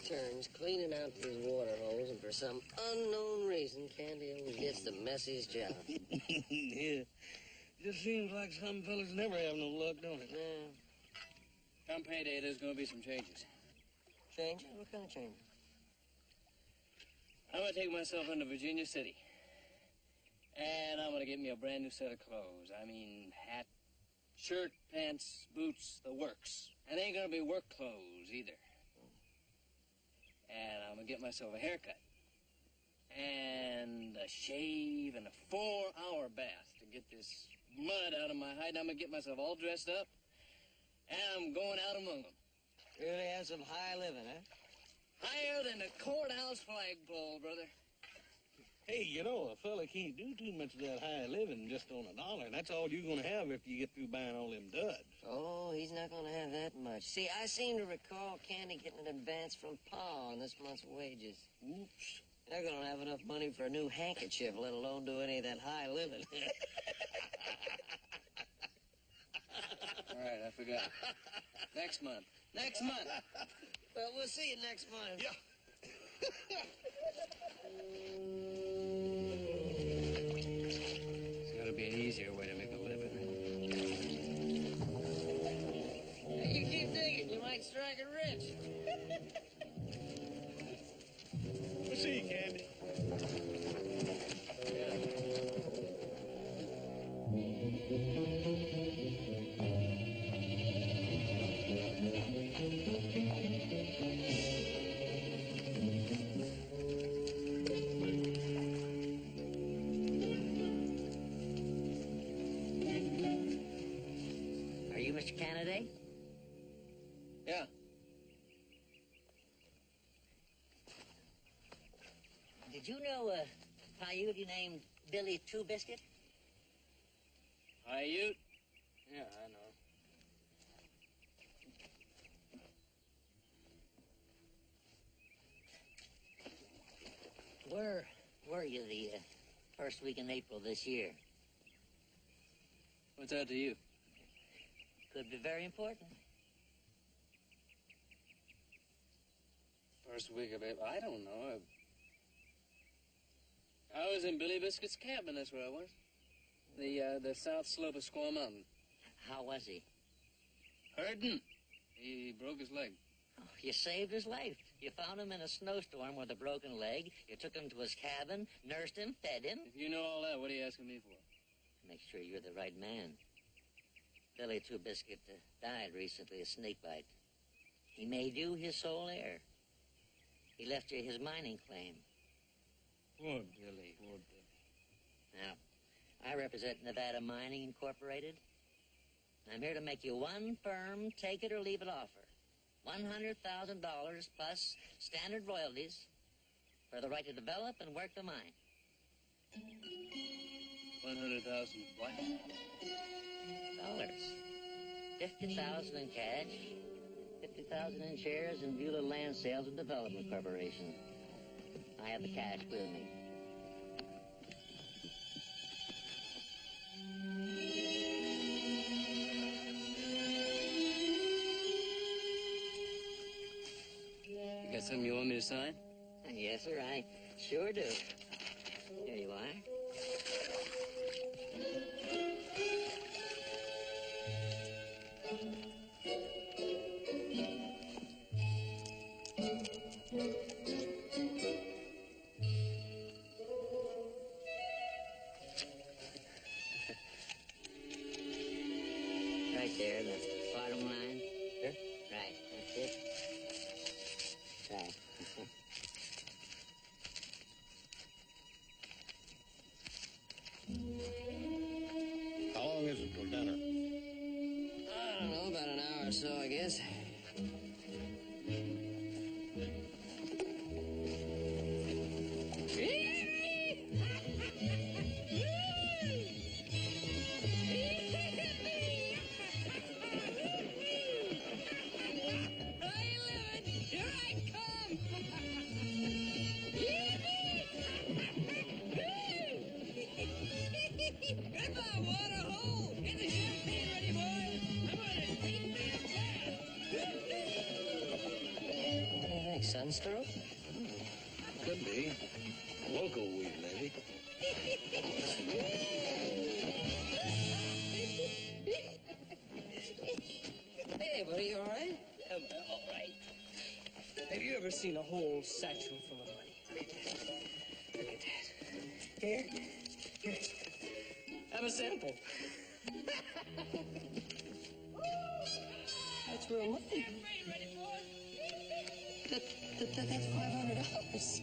turns cleaning out these water holes, and for some unknown reason, Candy always gets the messiest job. Yeah. Just seems like some fellas never have no luck, don't it? Yeah. Come payday, there's going to be some changes. Changes? What kind of changes? I'm going to take myself into Virginia City. And I'm going to get me a brand new set of clothes. I mean, hat, shirt, pants, boots, the works. And they ain't going to be work clothes either. And I'm going to get myself a haircut. And a shave and a 4-hour bath to get this mud out of my hide. And I'm going to get myself all dressed up. And I'm going out among them. Really have some high living, huh? Higher than a courthouse flagpole, brother. Hey, you know, a fella can't do too much of that high living just on $1. That's all you're going to have if you get through buying all them duds. Oh, he's not going to have that much. See, I seem to recall Candy getting an advance from Pa on this month's wages. Oops. They're going to have enough money for a new handkerchief, let alone do any of that high living. All right, I forgot. Next month. Next month. Well, we'll see you next month. Yeah. There's got to be an easier way to make a living. Hey, you keep digging. You might strike it rich. We'll see you, Candy. Are you Mr. Canady? Yeah. Did you know a Paiute named Billy Two Biscuit? Paiute? Yeah, I know. Where were you the first week in April this year? What's that to you? Could be very important. First week of April. I don't know. I was in Billy Biscuit's cabin, that's where I was. The south slope of Squaw Mountain. How was he? Hurting. He broke his leg. Oh, you saved his life. You found him in a snowstorm with a broken leg. You took him to his cabin, nursed him, fed him. If you know all that, what are you asking me for? Make sure you're the right man. Billy Two Biscuit died recently, a snake bite. He made you his sole heir. He left you his mining claim. Poor Billy. Poor Billy. Now, I represent Nevada Mining Incorporated. I'm here to make you one firm take-it-or-leave-it offer. $100,000 plus standard royalties for the right to develop and work the mine. 100,000 what? Dollars. 50,000 in cash, 50,000 in shares in Beulah Land Sales and Development Corporation. I have the cash with me. You got something you want me to sign? Yes, sir, I sure do. Here you are. Right there, the bottom line. Here? Right, that's it. Right. How long is it till dinner? I don't know, about an hour or so, I guess. Come on, water hole! Get the champagne ready, boys! I'm gonna take me a bath! seen a whole satchel full of money. Look at that. Look at that. Here. Here. Have a sample. That's real money. That's $500.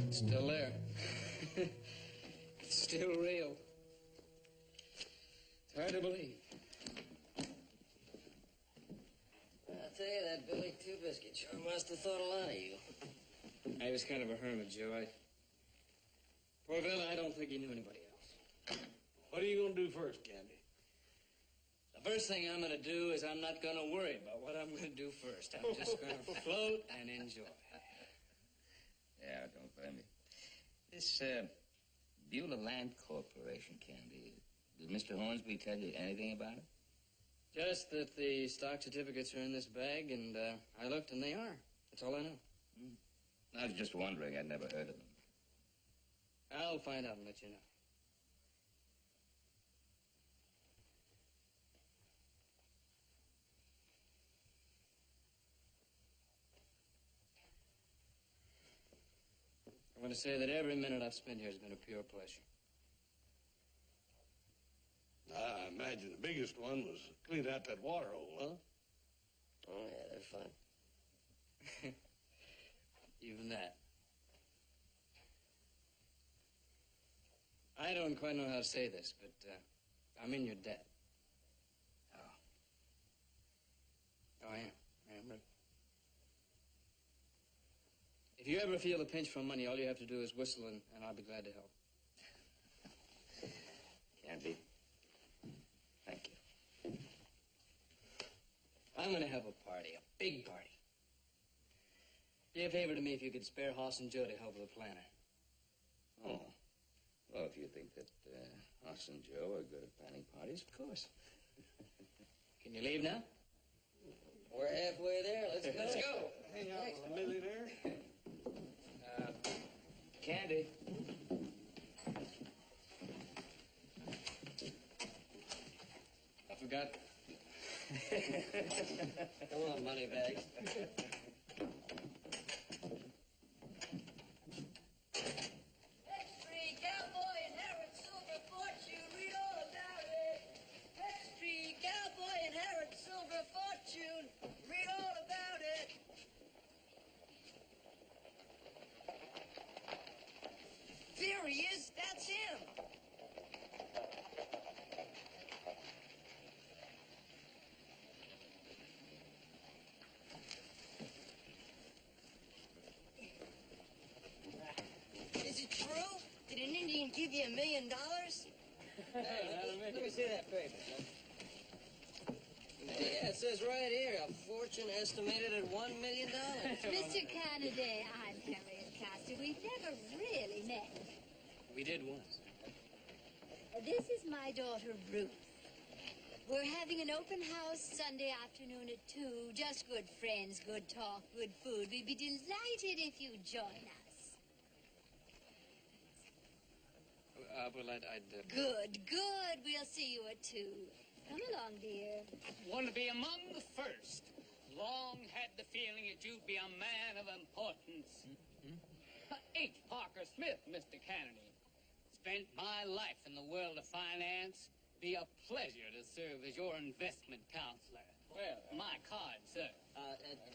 It's still there. It's still real. It's hard to believe. I'll tell you, that Billy Two Biscuit sure must have thought a lot of you. He was kind of a hermit, Joe. Poor Bill, I don't think he knew anybody else. What are you going to do first, Candy? The first thing I'm going to do is I'm not going to worry about what I'm going to do first. I'm just going to float and enjoy. Yeah, don't blame me. This, Beulah Land Corporation, Candy, did Mr. Hornsby tell you anything about it? Just that the stock certificates are in this bag, and I looked, and they are. That's all I know. I was just wondering. I'd never heard of them. I'll find out and let you know. I want to say that every minute I've spent here has been a pure pleasure. I imagine the biggest one was clean out that water hole, huh? Oh, yeah, they're fun. Even that. I don't quite know how to say this, but I'm in your debt. Oh. Oh, I am. Really. If you ever feel a pinch for money, all you have to do is whistle, and I'll be glad to help. Candy, thank you. I'm going to have a party, a big party. Be a favor to me if you could spare Hoss and Joe to help with the planner. Oh. Well, if you think that Hoss and Joe are good at planning parties, of course. Can you leave now? We're halfway there. Let's go. Let's go. Hang out with a millionaire. Candy. I forgot. Come on, moneybags. Extreme cowboy inherits silver fortune. Read all about it. Extreme cowboy inherits silver fortune. Read all about it. There he is. That's him. Is it true? Did an Indian give you $1 million? Let me see that paper, son. Yeah, it says right here, a fortune estimated at $1 million. Mr. Kennedy, I'm Harriet Castor. We've never really met. We did once. This is my daughter, Ruth. We're having an open house Sunday afternoon at 2. Just good friends, good talk, good food. We'd be delighted if you'd join us. Well, I'd Good. We'll see you at 2. Come along, dear. Want to be among the first. Long had the feeling that you'd be a man of importance. H. Parker Smith, Mr. Kennedy. It's spent my life in the world of finance. Be a pleasure to serve as your investment counselor. Well, my card, sir.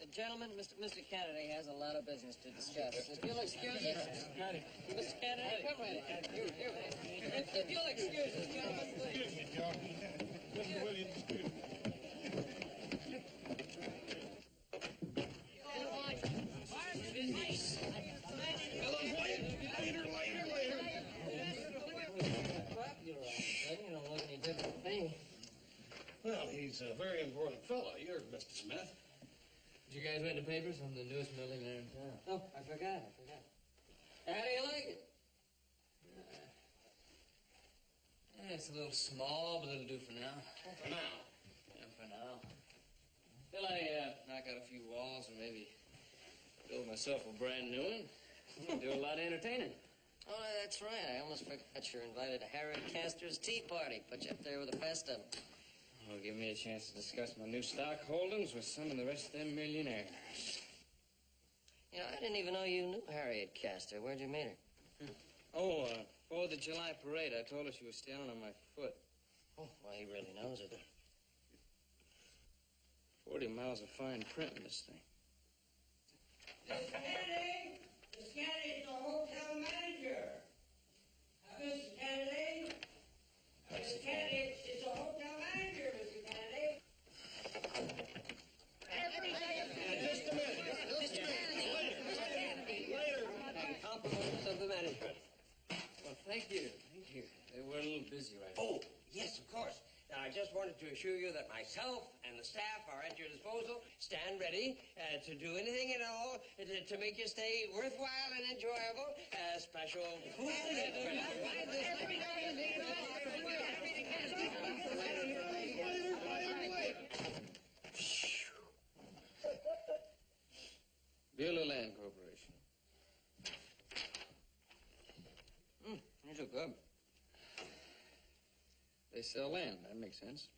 Gentlemen, Mr. Kennedy has a lot of business to discuss. If you'll excuse us, Mr. Kennedy, come right in. If you'll excuse us, gentlemen, please. Excuse me, Joe. Mr. Williams, excuse me. You don't look any different from me. Well, he's a very important fellow. You're Mr. Smith. Did you guys read the papers? I'm the newest millionaire in town. Oh, I forgot. How do you like it? It's a little small, but it'll do for now. For now. Yeah, for now. Till I knock out a few walls and maybe build myself a brand new one. Do a lot of entertaining. Oh, that's right. I almost forgot you're invited to Harriet Castor's tea party. Put you up there with the best of them. Oh, give me a chance to discuss my new stock holdings with some of the rest of them millionaires. You know, I didn't even know you knew Harriet Castor. Where'd you meet her? Oh, 4th of July parade. I told her she was standing on my foot. Oh, well, he really knows it. 40 miles of fine print in this thing. Miss Kennedy! Miss Kennedy, the hotel manager. Mr. Kennedy? Mr. Kennedy, it's the hotel manager, Mr. Kennedy. Just a minute. Later. Compliments of the management. Well, thank you. They were a little busy right now. Oh, yes, of course. Now, I just wanted to assure you that myself and the staff are at your disposal. Stand ready to do anything at all to make your stay worthwhile and enjoyable. Special food. Beulah Land Corporation. These are good. They sell land. That makes sense.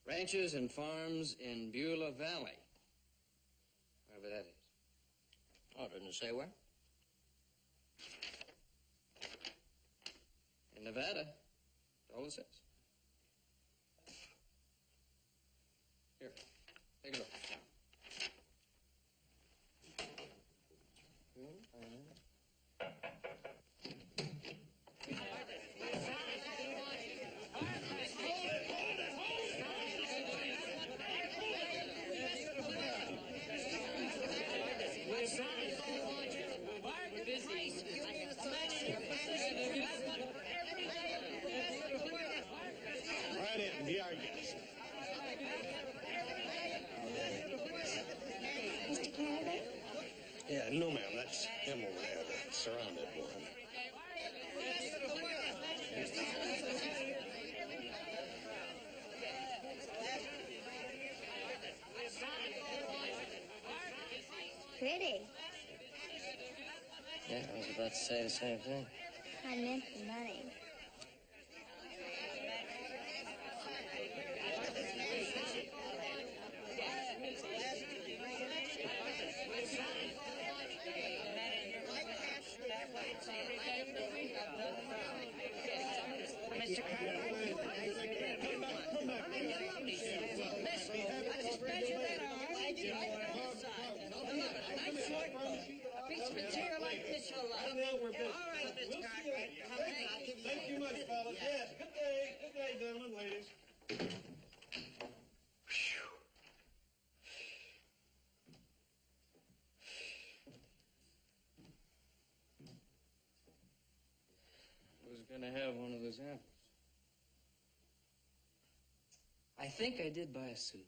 Ranches and farms in Beulah Valley. Wherever that is. Oh, didn't it say where? In Nevada. That's all it says. Here, take a look. Right in. Be our guest. Mr. Kennedy? Yeah, no, ma'am. That's him over there, the surrounded one. Pretty. Yeah, I was about to say the same thing. I meant the money. Mr. Thank you much, fellas. Yes, good day, gentlemen, ladies. Was gonna have one of those apples. I think I did buy a suit.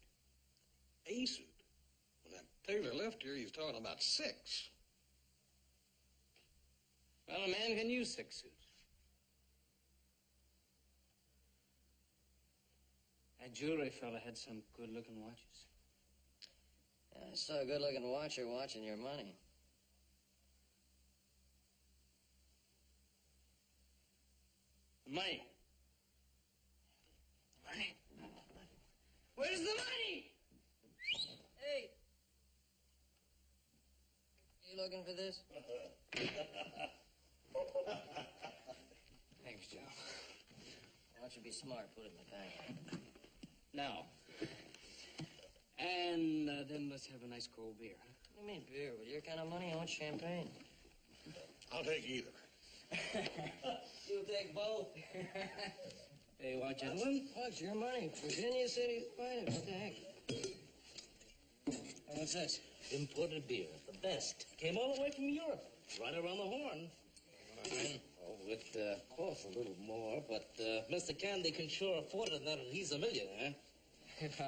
A suit. When that tailor left here, he was talking about 6. Well, a man can use 6 suits. That jewelry fella had some good-looking watches. Yeah, I saw a good-looking watcher watching your money. Money. Money. Where's the money? Hey! You looking bargain for this? Thanks, Joe. Why don't you be smart? Put it in the bank. Now. And then let's have a nice cold beer. What do you mean beer? With your kind of money, I want champagne. I'll take either. You take both. Hey, what, gentlemen? What's your money? Virginia City finest. What the heck? What's this? Imported beer, the best. Came all the way from Europe, right around the horn. Oh, with, of course, a little more, but Mr. Candy can sure afford it now that he's a millionaire.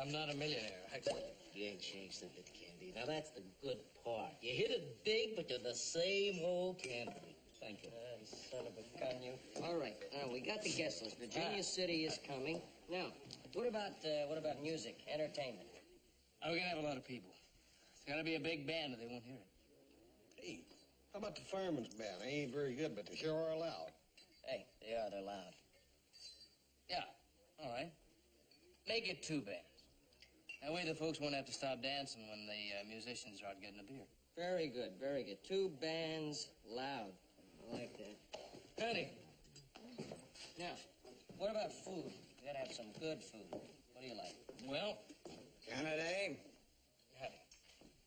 I'm not a millionaire, actually. You ain't changed a bit, Candy. Now, that's the good part. You hit it big, but you're the same old Candy. Thank you. Son of a gun, you. All right, now, we got the guest list. Virginia City is coming. Now, what about music, entertainment? We're gonna have a lot of people. It's gotta be a big band or they won't hear it. Hey, how about the fireman's band? They ain't very good, but they sure are loud. Hey, they're loud. Yeah, all right. Make it 2 bands. That way the folks won't have to stop dancing when the musicians start getting a beer. Very good, very good. 2 bands, loud. I like that. Penny. Now, what about food? We gotta have some good food. What do you like? Well, Canada.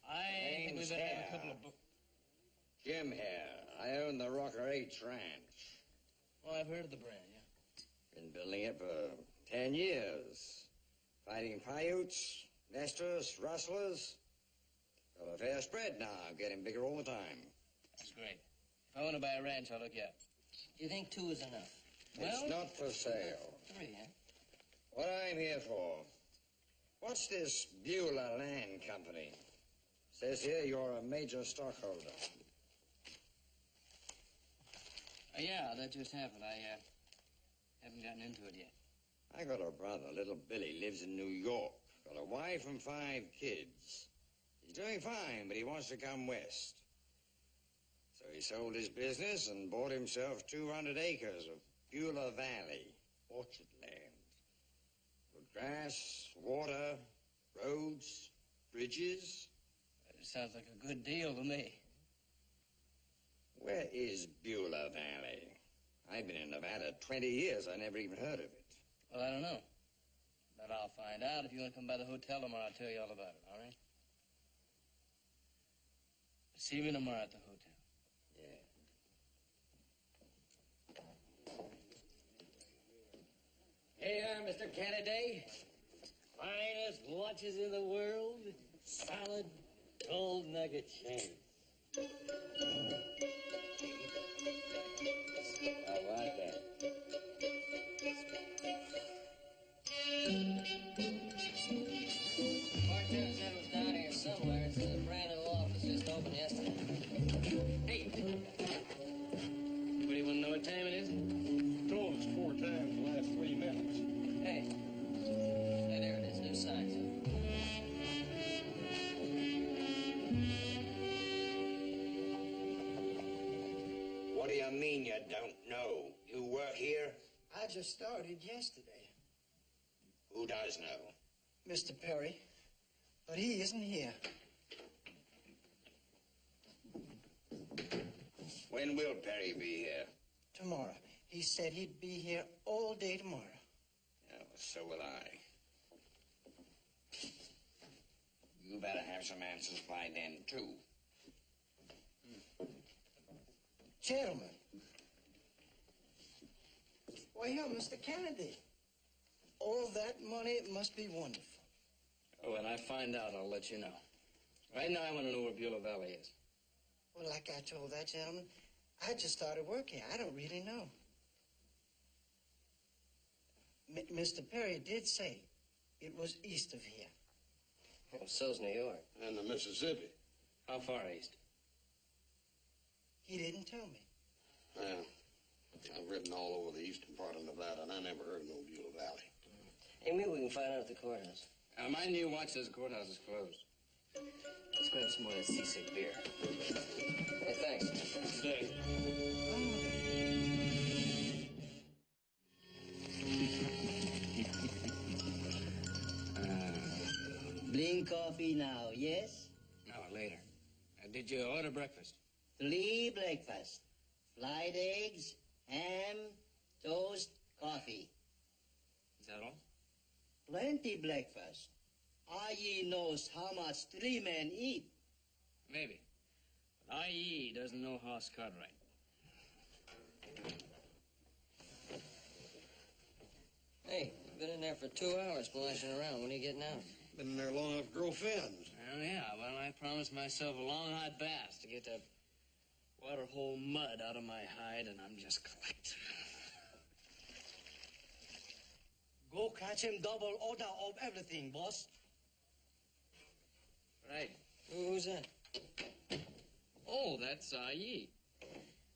I think we better have a couple of... Jim here. I own the Rocker H Ranch. Well, I've heard of the brand, yeah. Been building it for 10 years. Fighting Paiutes, nesters, rustlers. Got a fair spread now, getting bigger all the time. That's great. If I want to buy a ranch, I'll look you up. Do you think 2 is enough? It's not for sale. 3, huh? What I'm here for, what's this Beulah Land Company? Says here you're a major stockholder. Yeah, that just happened. I haven't gotten into it yet. I got a brother, little Billy, lives in New York. Got a wife and 5 kids. He's doing fine, but he wants to come west. So he sold his business and bought himself 200 acres of Beulah Valley, orchard land. Good grass, water, roads, bridges. It sounds like a good deal to me. Where is Beulah Valley? I've been in Nevada 20 years. I never even heard of it. Well, I don't know. But I'll find out. If you want to come by the hotel tomorrow, I'll tell you all about it, all right? See me tomorrow at the hotel. Hey, Mr. Kennedy. Finest lunches in the world. Solid gold nugget chain. I like that. Bartender said it was down here somewhere. It's a brand new office just opened yesterday. Hey! Anybody want to know what time it is? Told us 4 times in the last 3 minutes. Hey. Hey, there it is. New signs. What do you mean you don't know? You work here? I just started yesterday. Who does know? Mr. Perry. But he isn't here. When will Perry be here? Tomorrow. He said he'd be here all day tomorrow. Yeah, well, so will I. You better have some answers by then, too. Gentlemen. Why, here, Mr. Kennedy. All that money must be wonderful. Oh, when I find out, I'll let you know. Right now, I want to know where Beulah Valley is. Well, like I told that gentleman, I just started working. I don't really know. Mr. Perry did say it was east of here. Well, so's New York. And the Mississippi. How far east? He didn't tell me. Well, I've ridden all over the eastern part of Nevada, and I never heard of no Beulah Valley. Hey, maybe we can find out at the courthouse. Mind you, watch this courthouse is closed. Let's grab some more of that seasick beer. Hey, thanks. Good. Bling coffee now, yes? No, later. Did you order breakfast? 3 breakfast. Fried eggs, ham, toast, coffee. Is that all? Plenty breakfast. I.E. knows how much 3 men eat. Maybe. But I.E. doesn't know horse cartwright. Hey, you've been in there for 2 hours splashing around. When are you getting out? Been in there long enough to grow fins. Well, yeah, well, I promised myself a long hot bath to get that waterhole mud out of my hide, and I'm just collecting. Go catch him double order of everything, boss. Right. Who's that? Oh, that's I.E.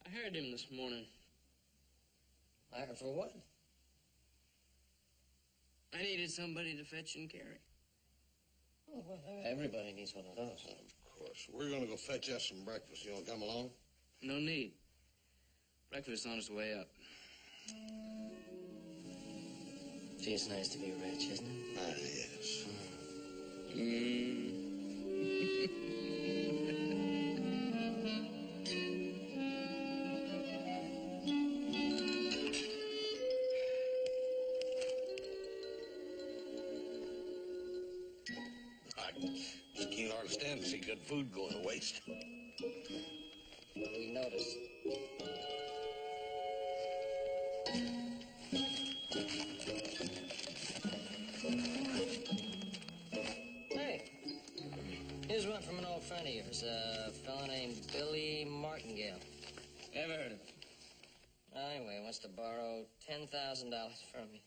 I heard him this morning. Hired for what? I needed somebody to fetch and carry. Oh, well, everybody needs one of those. Of course. We're going to go fetch us some breakfast. You want to come along? No need. Breakfast on its way up. Gee, it's nice to be rich, isn't it? Ah, yes. I just can't hardly stand to see good food go to waste. Well, we noticed. Hey, here's one from an old friend of yours, a fella named Billy Martingale. Ever heard of him? Anyway, wants to borrow $10,000 from me.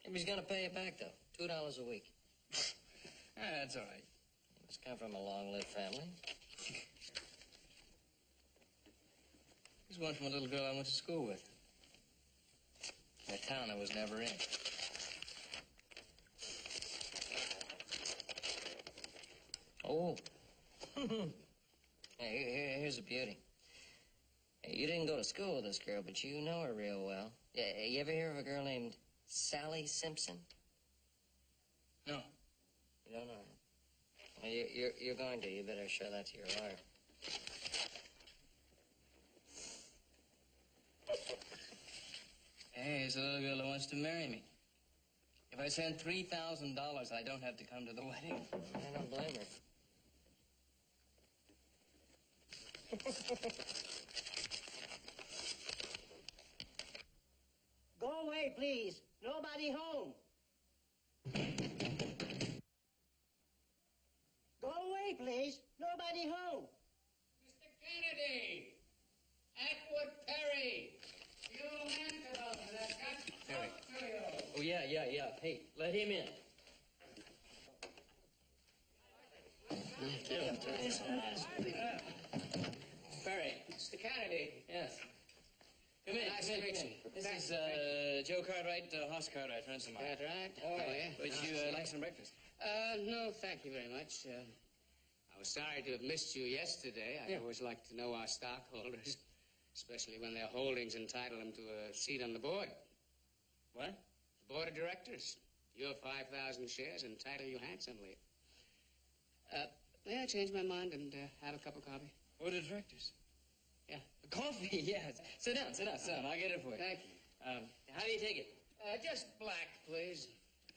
If he's gonna pay it back, though, $2 a week. That's all right. Must come from a long-lived family. Here's one from a little girl I went to school with. In a town I was never in. Oh. Hey, here's a beauty. Hey, you didn't go to school with this girl, but you know her real well. Yeah, you ever hear of a girl named Sally Simpson? No. You don't know her? Well, you're going to. You better show that to your lawyer. Hey, it's a little girl who wants to marry me. If I send $3,000, I don't have to come to the wedding. I don't blame her. Go away, please. Nobody home. Go away, please. Nobody home. Mr. Kennedy! Atwood Perry! You Antelope that got to talk to you. Oh, yeah. Hey, let him in. Perry. Mr. Kennedy. Yes. Come in. Nice to meet you. This is Joe Cartwright, horse Cartwright, friends of mine. That right? Oh, yeah. Would you like some breakfast? No, thank you very much. I was sorry to have missed you yesterday. I always like to know our stockholders, especially when their holdings entitle them to a seat on the board. What? The board of directors. Your 5,000 shares entitle you handsomely. May I change my mind and have a cup of coffee? Board of directors. Yeah. Coffee, yes. Sit down. I'll get it for you. Thank you. How do you take it? Just black, please.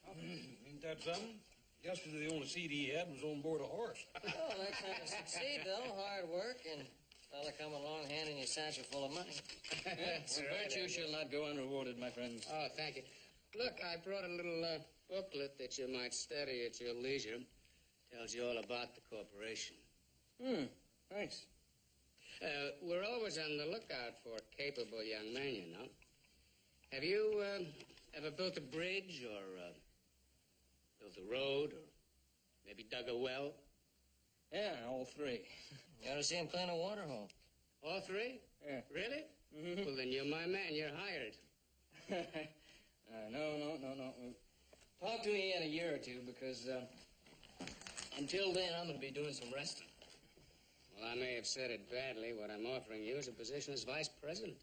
Ain't that something? Yesterday, the only seat he had was on board a horse. Oh, next time you succeed, though, hard work and fella come along handing you a satchel full of money. That's right. Virtue shall not go unrewarded, my friends. Oh, thank you. Look, I brought a little booklet that you might study at your leisure. Tells you all about the corporation. Thanks. We're always on the lookout for capable young men, you know. Have you ever built a bridge or built a road or maybe dug a well? Yeah, all three. You ought to see him clean a water hole. All three? Yeah. Really? Mm-hmm. Well, then you're my man. You're hired. No. Talk to me in a year or two because until then I'm going to be doing some resting. Well, I may have said it badly. What I'm offering you is a position as vice president.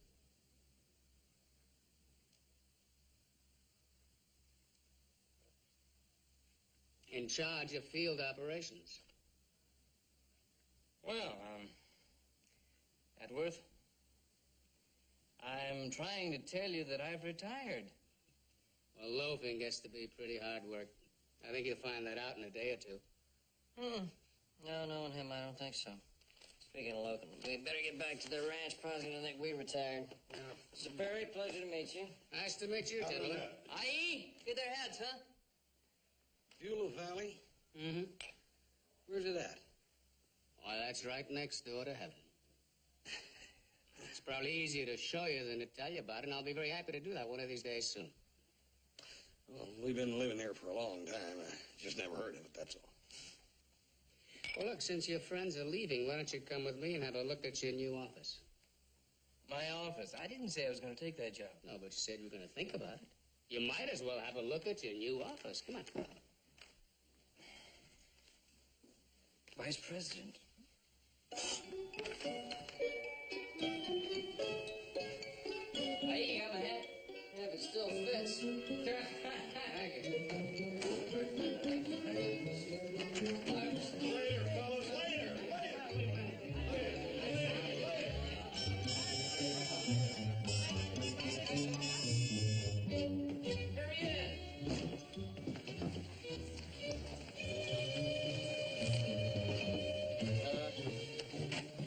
In charge of field operations. Well, Atworth, I'm trying to tell you that I've retired. Well, loafing gets to be pretty hard work. I think you'll find that out in a day or two. No, knowing him, I don't think so. Speaking of loafing, we better get back to the ranch. Pa's gonna think we retired. Mr. Perry, pleasure to meet you. Nice to meet you, gentlemen. Aye, get their heads, huh? Beulah Valley? Mm-hmm. Where's it at? Why, that's right next door to heaven. It's probably easier to show you than to tell you about it, and I'll be very happy to do that one of these days soon. Well, we've been living there for a long time. I just never heard of it, that's all. Well, look, since your friends are leaving, why don't you come with me and have a look at your new office? My office? I didn't say I was going to take that job. No, but you said you were going to think about it. You might as well have a look at your new office. Come on. Vice President? Hey, you got my hat? Yeah, if it still fits. Later, fellas, later.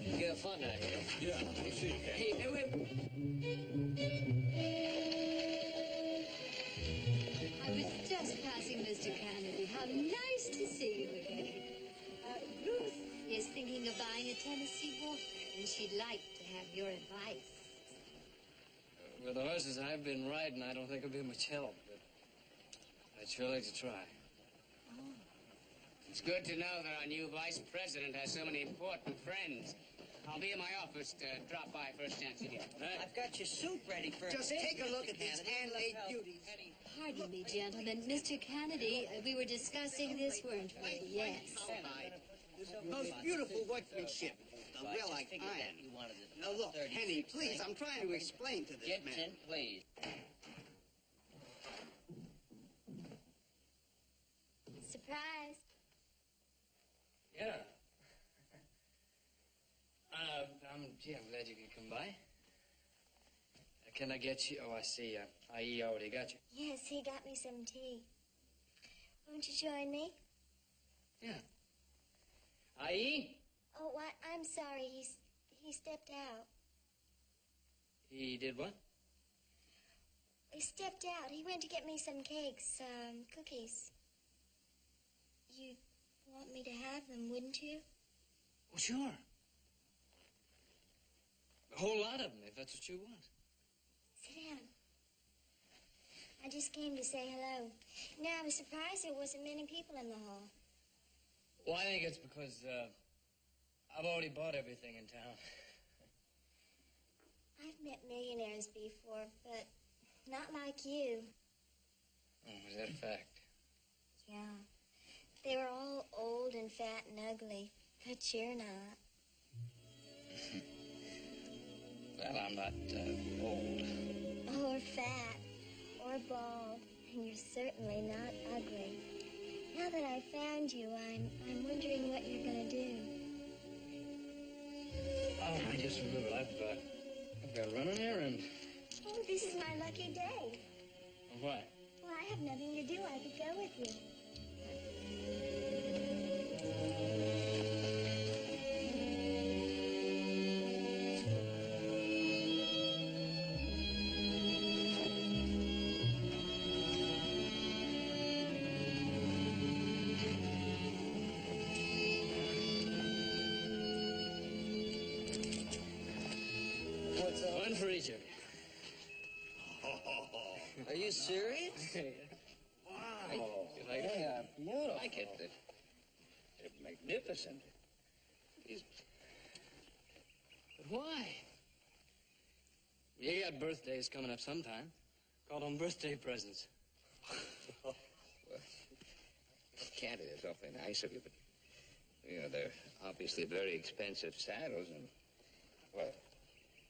You have fun out here. Yeah, you see. Hey, wait. I was just passing Mr. Kennedy. How nice to see you again. Ruth is thinking of buying a Tennessee Walker, and she'd like to have your advice. With the horses I've been riding, I don't think it'll be much help, but I'd sure like to try. It's good to know that our new vice president has so many important friends. I'll be in my office to drop by first chance you get. I've got your soup ready for Just take a look at these handmade beauties. Pardon me, gentlemen. Mr. Kennedy, we were discussing this, weren't we? Yes. Most beautiful workmanship. The real like iron. Now look, Henny, please, I'm trying to explain to this man. Gibson, please. Surprise. Yeah. I'm glad you could come by. Can I get you? Oh, I see. I.E. already got you. Yes, he got me some tea. Won't you join me? Yeah. I.E.? Oh, I'm sorry. He stepped out. He did what? He stepped out. He went to get me some cakes, cookies. You'd want me to have them, wouldn't you? Well, sure. A whole lot of them, if that's what you want. Sit down. I just came to say hello. Now, I was surprised there wasn't many people in the hall. Well, I think it's because, I've already bought everything in town. I've met millionaires before, but not like you. Oh, is that a fact? Yeah. They were all old and fat and ugly, but you're not. Well, I'm not, old. Or fat, or bald, and you're certainly not ugly. Now that I've found you, I'm wondering what you're gonna do. Oh, I just remembered. I've got to run an errand. Oh, this is my lucky day. What? Well, I have nothing to do. I could go with you. One for each of you. Are you serious? Wow. You like They it? are beautiful. I like it. They're magnificent. These... But why? You got birthdays coming up sometime. Call them birthday presents. Well, Candy, that's awfully nice of you, but, you know, they're obviously very expensive saddles, and, well,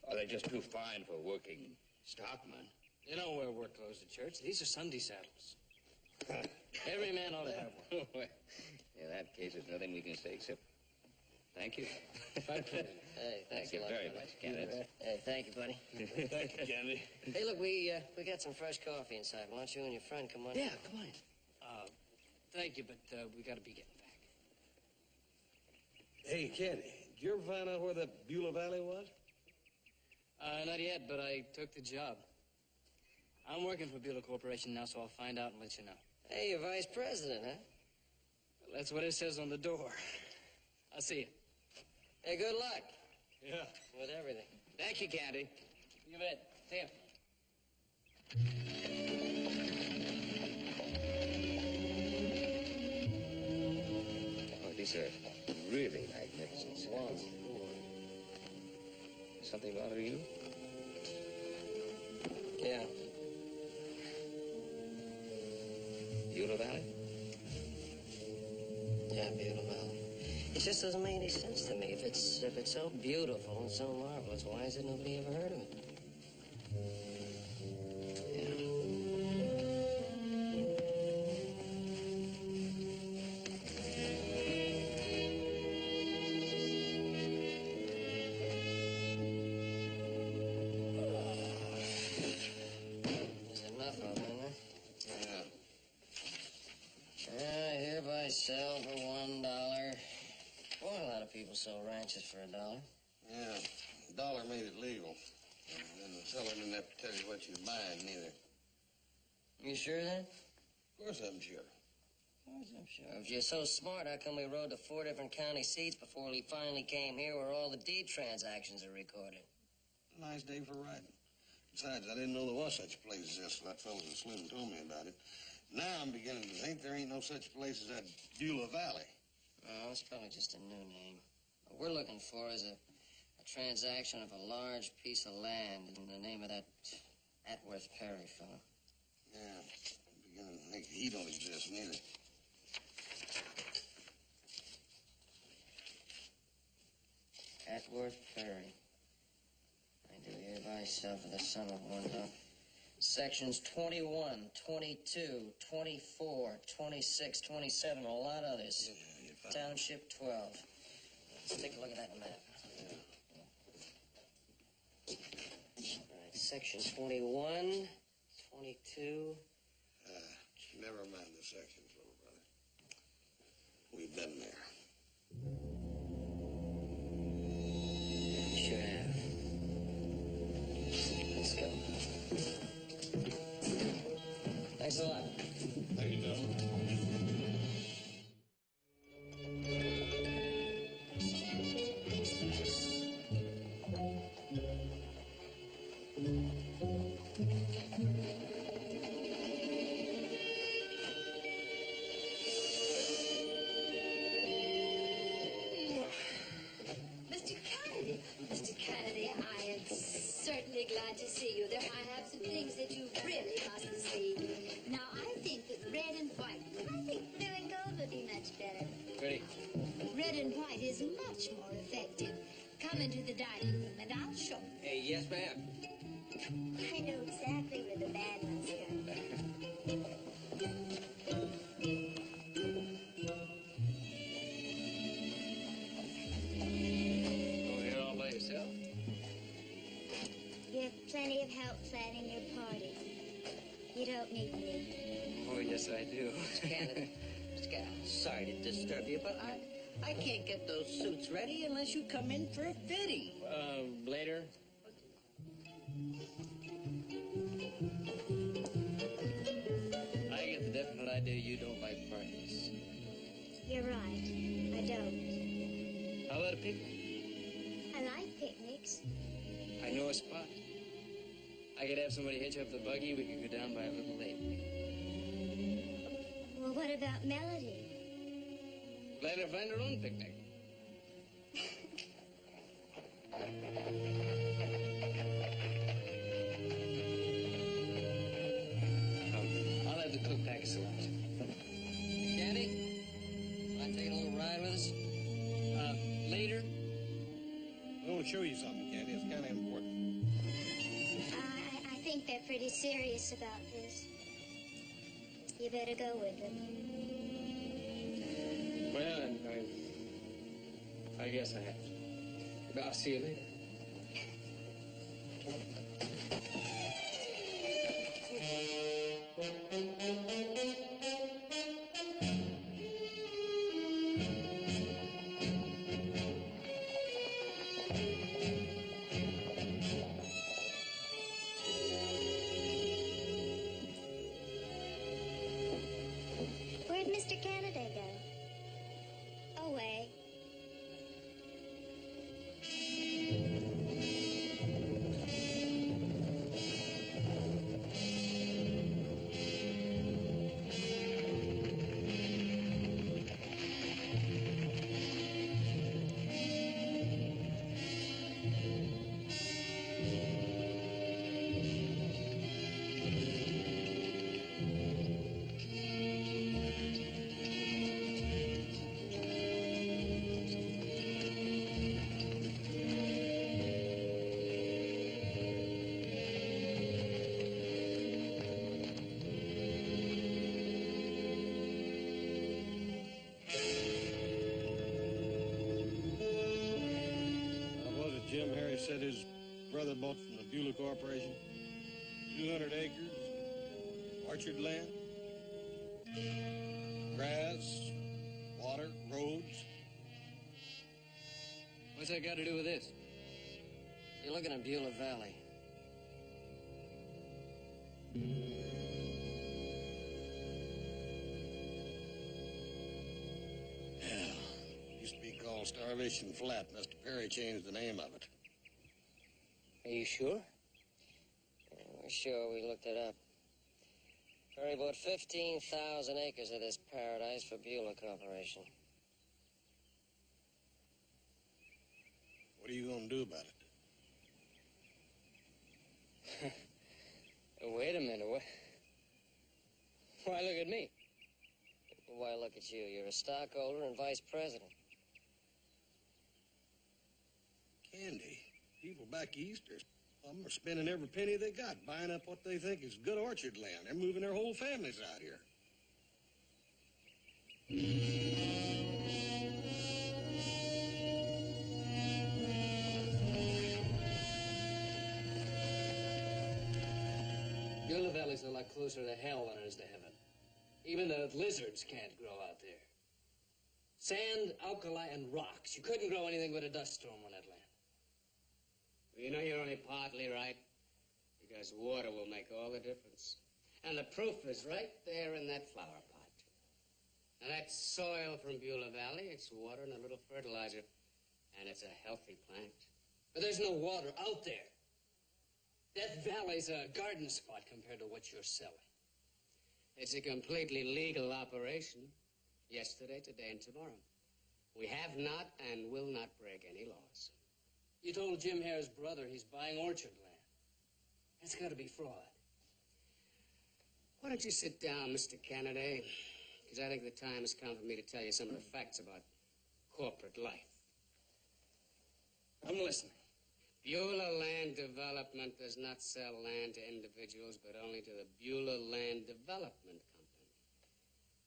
are they just too fine for working stockmen? You don't wear work clothes to church. These are Sunday saddles. Every man ought to have one. Well, in that case, there's nothing we can say except Thank you. Hey, thanks Thank you a lot, very buddy. much, Candy. Hey, thank you, buddy. Thank you, Candy. Hey, look, we got some fresh coffee inside. Why don't you and your friend come on? Yeah, come on. Thank you, but we got to be getting back. Hey, Candy, did you ever find out where that Beulah Valley was? Not yet, but I took the job. I'm working for Beulah Corporation now, so I'll find out and let you know. Hey, you're vice president, huh? That's what it says on the door. I'll see you. Hey, good luck. Yeah. With everything. Thank you, Candy. You bet. See ya. Oh, these are really magnificent. Something bother you? Yeah. Beulah Valley? Yeah, Beulah Valley. It just doesn't make any sense to me. If it's so beautiful and so marvelous, why has nobody ever heard of it? Sell for $1. Boy, a lot of people sell ranches for $1. Yeah, $1 made it legal. And the seller didn't have to tell you what you're buying, neither. You sure of that? Of course I'm sure. Of course I'm sure. If you're so smart, how come we rode to 4 different county seats before we finally came here where all the deed transactions are recorded? Nice day for riding. Besides, I didn't know there was such a place as this. That fellow in Slim told me about it. Now I'm beginning to think there ain't no such place as that Beulah Valley. Oh, it's probably just a new name. What we're looking for is a transaction of a large piece of land in the name of that Atworth Perry fellow. Yeah, I'm beginning to think he don't exist neither. Atworth Perry. I do hereby sell for the sum of $1. Sections 21, 22, 24, 26, 27, a lot of others. Yeah, Township 12. Let's take a look at that map. All right, section 21, 22. Never mind the sections, little brother. We've been there. You sure have. Let's go. Thanks a lot. There you go. Mr. Kennedy, I am certainly glad to see you. I have some things that you really must see. Now, I think that red and white. I think blue and gold would be much better. Ready? Red and white is much more effective. Come into the dining room and I'll show you. Hey, yes, ma'am. I know exactly where the bad ones go. Over here all by yourself? You have plenty of help planning your party. You don't need me. Oh, yes, I do. Canada, sorry to disturb you, but I can't get those suits ready unless you come in for a fitting. Later. I get the definite idea you don't like parties. You're right. I don't. How about a picnic? I like picnics. I know a spot. I could have somebody hitch up the buggy. We could go down by a little lake. Well, what about Melody? Let her find her own picnic. I'll have the cook pack us lunch. Candy, want to take a little ride with us? Later. I want to show you something, Candy. It's kind of important. I think they're pretty serious about this. You better go with them. Well, I guess I have to. I'll see you later. Where'd Mr. Kennedy go? Away. Jim Harry said his brother bought from the Beulah Corporation 200 acres, orchard land, grass, water, roads. What's that got to do with this? You're looking at Beulah Valley. Used to be called Starvation Flat. Mr. Perry changed the name of it. Are you sure? We're sure. We looked it up. Perry bought 15,000 acres of this paradise for Beulah Corporation. What are you going to do about it? Wait a minute. Why look at me? Why look at you? You're a stockholder and vice president. Candy. People back east are spending every penny they got, buying up what they think is good orchard land. They're moving their whole families out here. Beulah Valley's a lot closer to hell than it is to heaven. Even the lizards can't grow out there. Sand, alkali, and rocks. You couldn't grow anything but a dust storm on that land. You know you're only partly right, because water will make all the difference. And the proof is right there in that flower pot. Now, that's soil from Beulah Valley. It's water and a little fertilizer. And it's a healthy plant. But there's no water out there. Death Valley's a garden spot compared to what you're selling. It's a completely legal operation. Yesterday, today, and tomorrow. We have not and will not break any laws. You told Jim Hare's brother he's buying orchard land. That's got to be fraud. Why don't you sit down, Mr. Kennedy? Because I think the time has come for me to tell you some of the facts about corporate life. I'm listening. Beulah Land Development does not sell land to individuals, but only to the Beulah Land Development Company.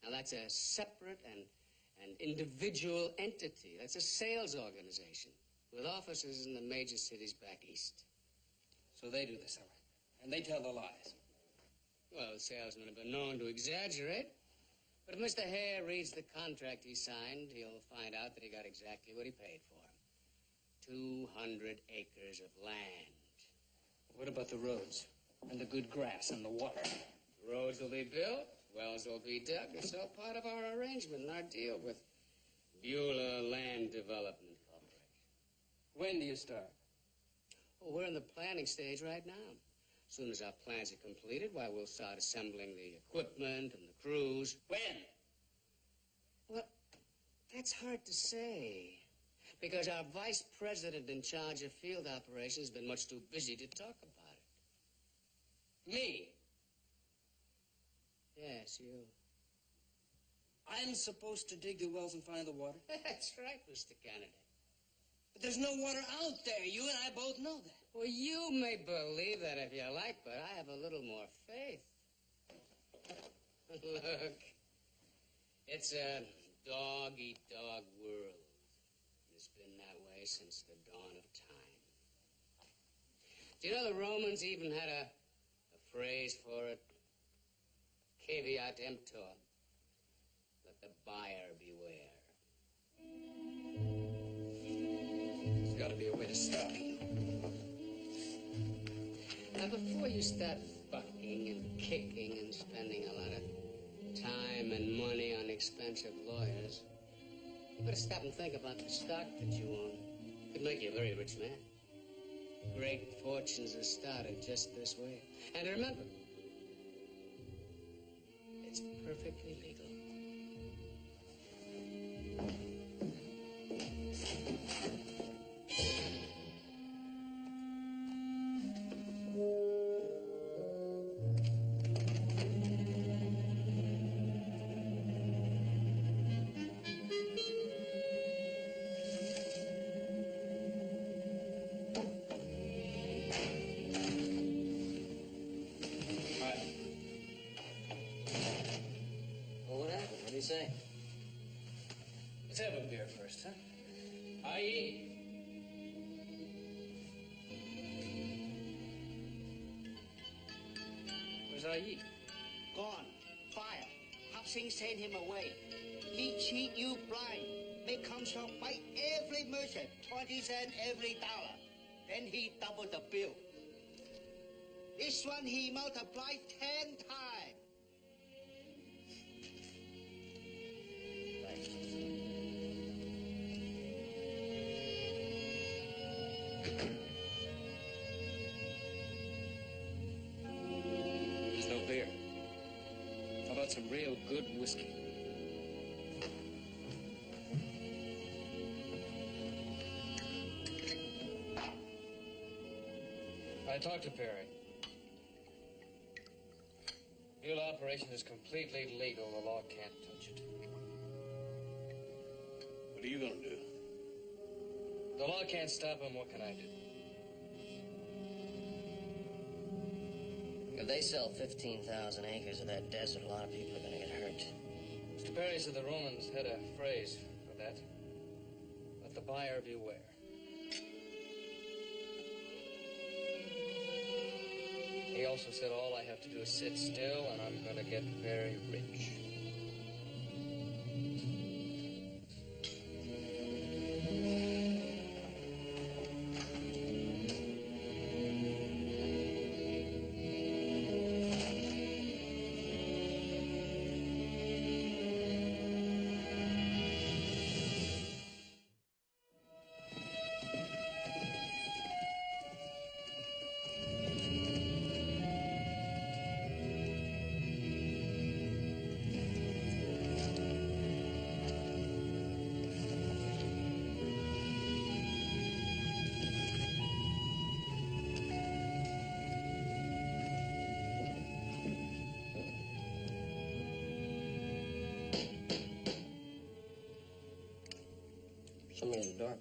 Now, that's a separate and individual entity. That's a sales organization with offices in the major cities back east. So they do the selling, and they tell the lies. Well, the salesmen have been known to exaggerate. But if Mr. Hare reads the contract he signed, he'll find out that he got exactly what he paid for. 200 acres of land. What about the roads and the good grass and the water? The roads will be built, wells will be dug. It's all part of our arrangement and our deal with Beulah Land Development Corporation. When do you start? Oh, we're in the planning stage right now. As soon as our plans are completed, why, we'll start assembling the equipment and the crews. When? Well, that's hard to say. Because our vice president in charge of field operations has been much too busy to talk about it. Me? Yes, you. I'm supposed to dig the wells and find the water? That's right, Mr. Kennedy. But there's no water out there. You and I both know that. Well, you may believe that if you like, but I have a little more faith. Look, it's a dog-eat-dog world. The It's been that way since the dawn of time. Do you know the Romans even had a phrase for it? Caveat emptor. Let the buyer beware. There's got to be a way to stop it. Now, before you start bucking and kicking and spending a lot of time and money on expensive lawyers, you better stop and think about the stock that you own. It could make you a very rich man. Great fortunes are started just this way. And remember, it's perfectly legal. Well, what happened? What do you say? Let's have a beer first, huh? Aye. Where's Aye? Gone. Fire. Hop Sing sent him away. He cheat you blind. Make come shop buy every merchant, 20 cents every dollar. Then he double the bill. This one he multiplied 10 times. There's no beer. How about some real good whiskey? I talked to Perry. Mule operation is completely legal. The law can't touch it. What are you gonna do? The law can't stop him. What can I do? If they sell 15,000 acres of that desert, a lot of people are going to get hurt. Mr. Perry said the Romans had a phrase for that. Let the buyer beware. He also said all I have to do is sit still and I'm going to get very rich. Somebody at the door.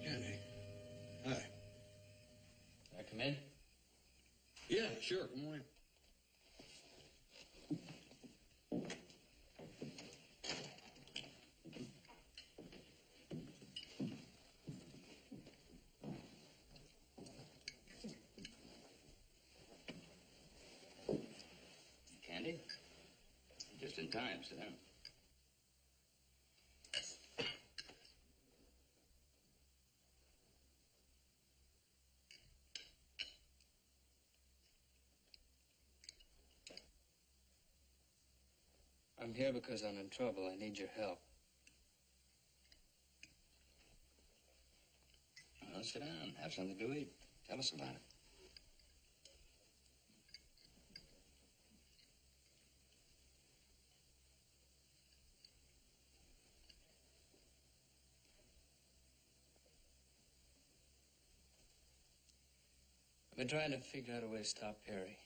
Candy. Hi. Can I come in? Yeah, sure. Come on in. Candy? Just in time, sit down. I'm here because I'm in trouble. I need your help. Well, sit down. Have something to eat. Tell us about it. I've been trying to figure out a way to stop Perry.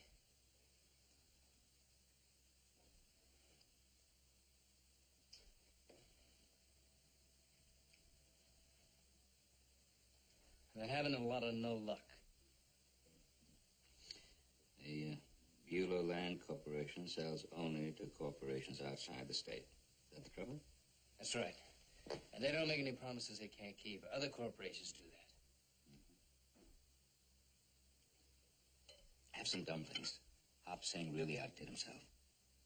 And I'm having a lot of no luck. The Beulah Land Corporation sells only to corporations outside the state. Is that the trouble? That's right. And they don't make any promises they can't keep. Other corporations do that. Have some dumplings. Hop Singh really outdid himself.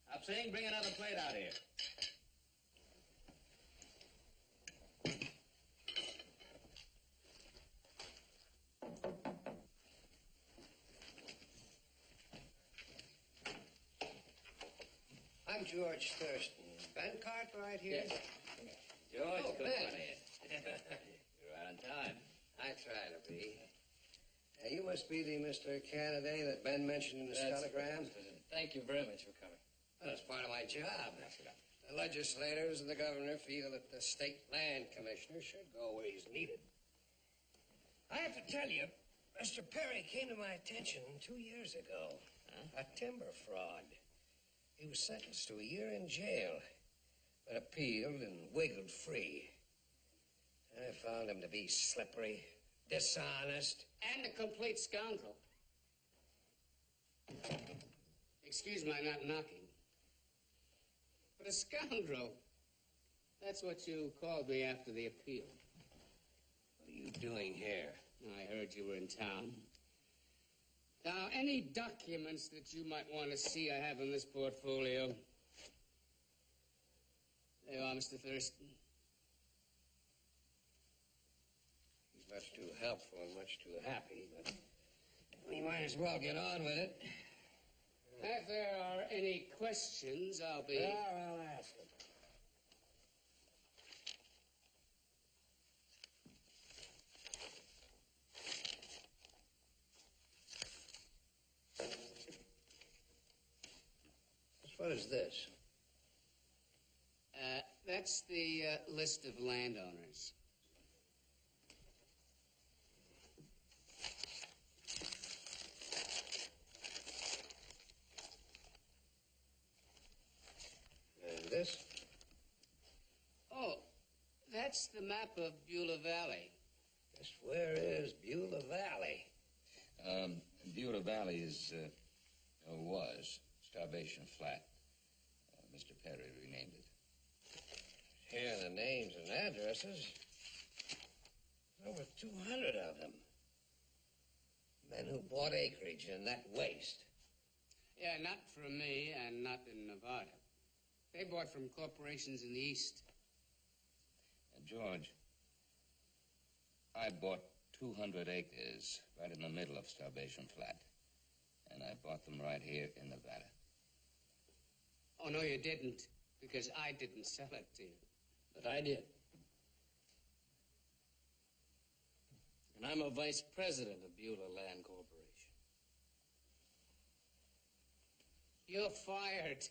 Hop Singh, bring another plate out here. I'm George Thurston. Ben Cartwright here? Yes. George, Oh, come Ben. on in. You're right on time. I try to be. You must be the Mr. Kennedy that Ben mentioned in his telegram? Thank you very much for coming. Well, that's part of my job. The legislators and the governor feel that the state land commissioner should go where he's needed. I have to tell you, Mr. Perry came to my attention 2 years ago. Huh? A timber fraud. He was sentenced to a year in jail, but appealed and wiggled free. I found him to be slippery, dishonest, And a complete scoundrel. Excuse my not knocking. But a scoundrel. That's what you called me after the appeal. What are you doing here? I heard you were in town. Now, any documents that you might want to see I have in this portfolio? There you are, Mr. Thurston. He's much too helpful and much too happy, but we might as well get on with it. If there are any questions, I'll be... I'll ask him. What is this? That's the list of landowners. And this? Oh, that's the map of Beulah Valley. Just where is Beulah Valley? Beulah Valley is, was Starvation Flat. Mr. Perry renamed it. Here are the names and addresses. Over 200 of them. Men who bought acreage in that waste. Yeah, not from me and not in Nevada. They bought from corporations in the East. George, I bought 200 acres right in the middle of Starvation Flat. And I bought them right here in Nevada. Oh, no, you didn't, because I didn't sell it to you. But I did. And I'm a vice president of Beulah Land Corporation. You're fired.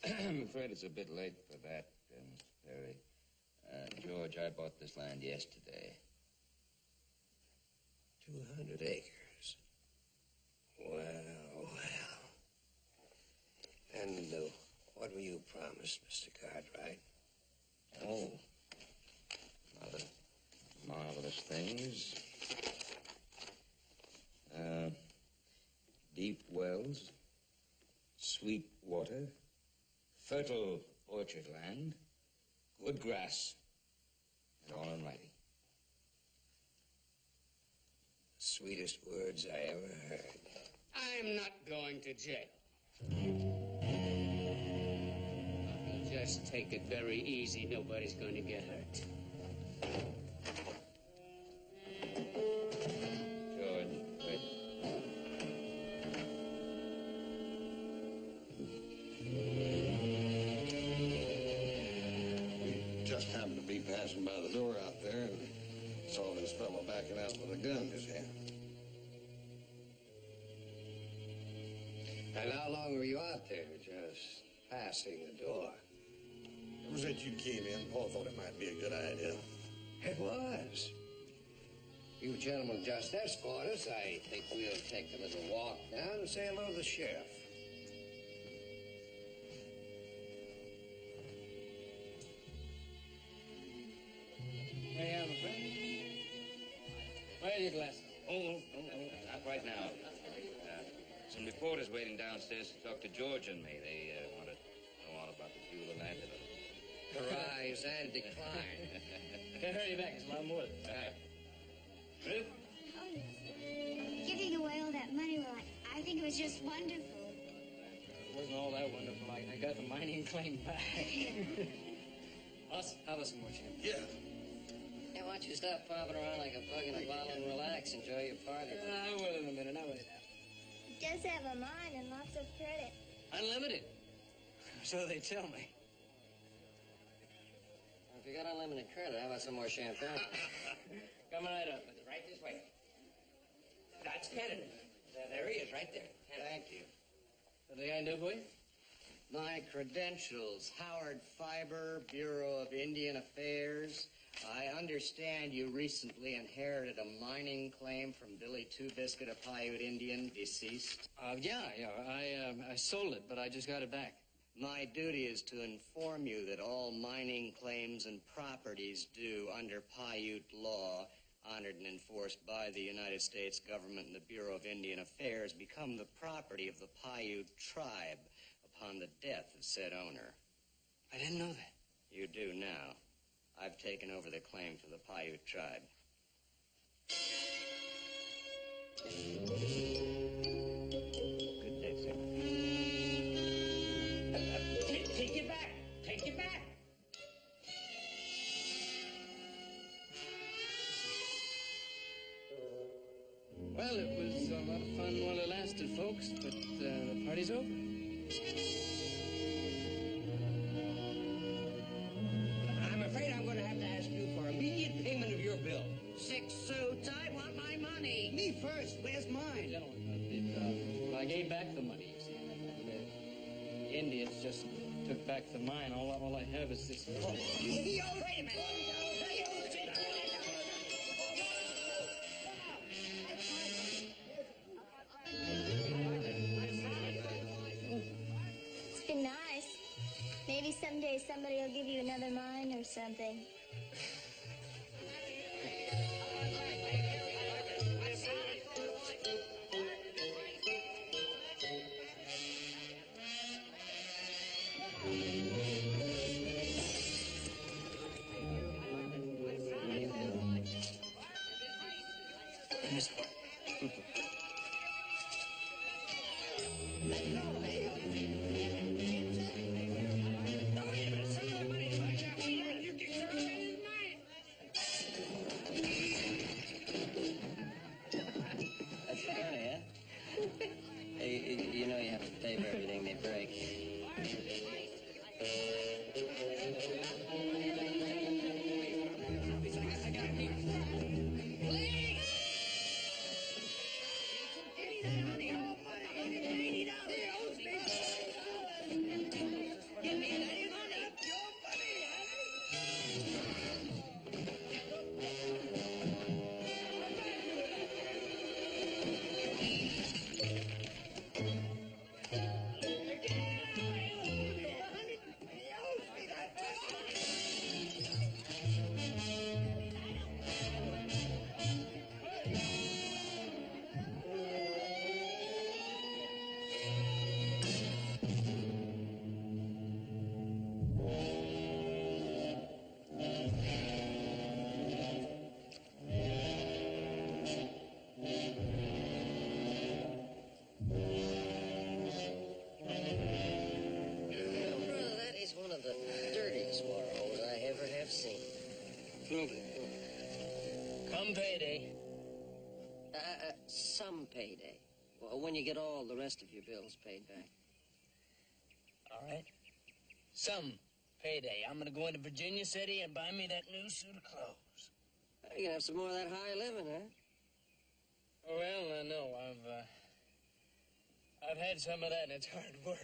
I'm afraid it's a bit late for that, Mr. Perry. George, I bought this land yesterday. 200 acres. Well. And what were you promised, Mr. Cartwright? Oh, other marvelous things. Deep wells, sweet water, fertile orchard land, good grass, and all in writing. Sweetest words I ever heard. I'm not going to jail. Just take it very easy. Nobody's going to get hurt. George, wait. We just happened to be passing by the door out there and saw this fellow backing out with a gun in his hand. And how long were you out there, just passing the door? Ever since you came in, Paul thought it might be a good idea. It was. You gentlemen just escort us. I think we'll take a little walk down and say hello to the sheriff. Hey, I'm a friend. Where's your glasses? Oh, not right now. Some reporters waiting downstairs to talk to George and me. They want to know all about the Beulah land development. Rise and decline. Can't hurry you back. It's a lot more. Ruth? Oh, yes. Giving away all that money, well, I think it was just wonderful. It wasn't all that wonderful. I got the mining claim back. Us, how about some more chicken? Yeah. Hey, why don't you stop popping around like a bug in a bottle and relax? Enjoy your party. I will in a minute. I'll wait now. It does have a mine and lots of credit. Unlimited. So they tell me. Well, if you got unlimited credit, how about some more champagne? Coming right up. Right this way. That's Kennedy. There he is, right there. Thank you. What I do for you? My credentials, Howard Fiber, Bureau of Indian Affairs. I understand you recently inherited a mining claim from Billy Two Biscuit, a Paiute Indian, deceased. Yeah. I sold it, but I just got it back. My duty is to inform you that all mining claims and properties due under Paiute law, honored and enforced by the United States government and the Bureau of Indian Affairs, become the property of the Paiute tribe upon the death of said owner. I didn't know that. You do now. I've taken over the claim for the Paiute tribe. Good day, sir. Take it back. Take it back. Well, it was a lot of fun while it lasted, folks, but the party's over. I'm afraid I'm going to have to ask you for immediate payment of your bill. 6 suits. I want my money. Me first. Where's mine? Gentlemen, I gave back the money, you see. The Indians just took back the mine. All I have is this. Wait a minute. It's been nice. Maybe someday somebody will give you another mine or something. That's funny, huh? Hey, you know you have to pay for everything they break. Come payday. Some payday. Well, when you get all the rest of your bills paid back. All right. Some payday. I'm going to go into Virginia City and buy me that new suit of clothes. You can have some more of that high living, huh? Well, no, I've had some of that, and it's hard work.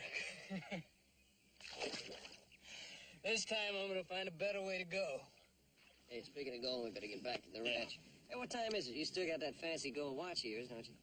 This time I'm going to find a better way to go. Hey, speaking of going, we better get back to the ranch. Hey, what time is it? You still got that fancy gold watch of yours, don't you?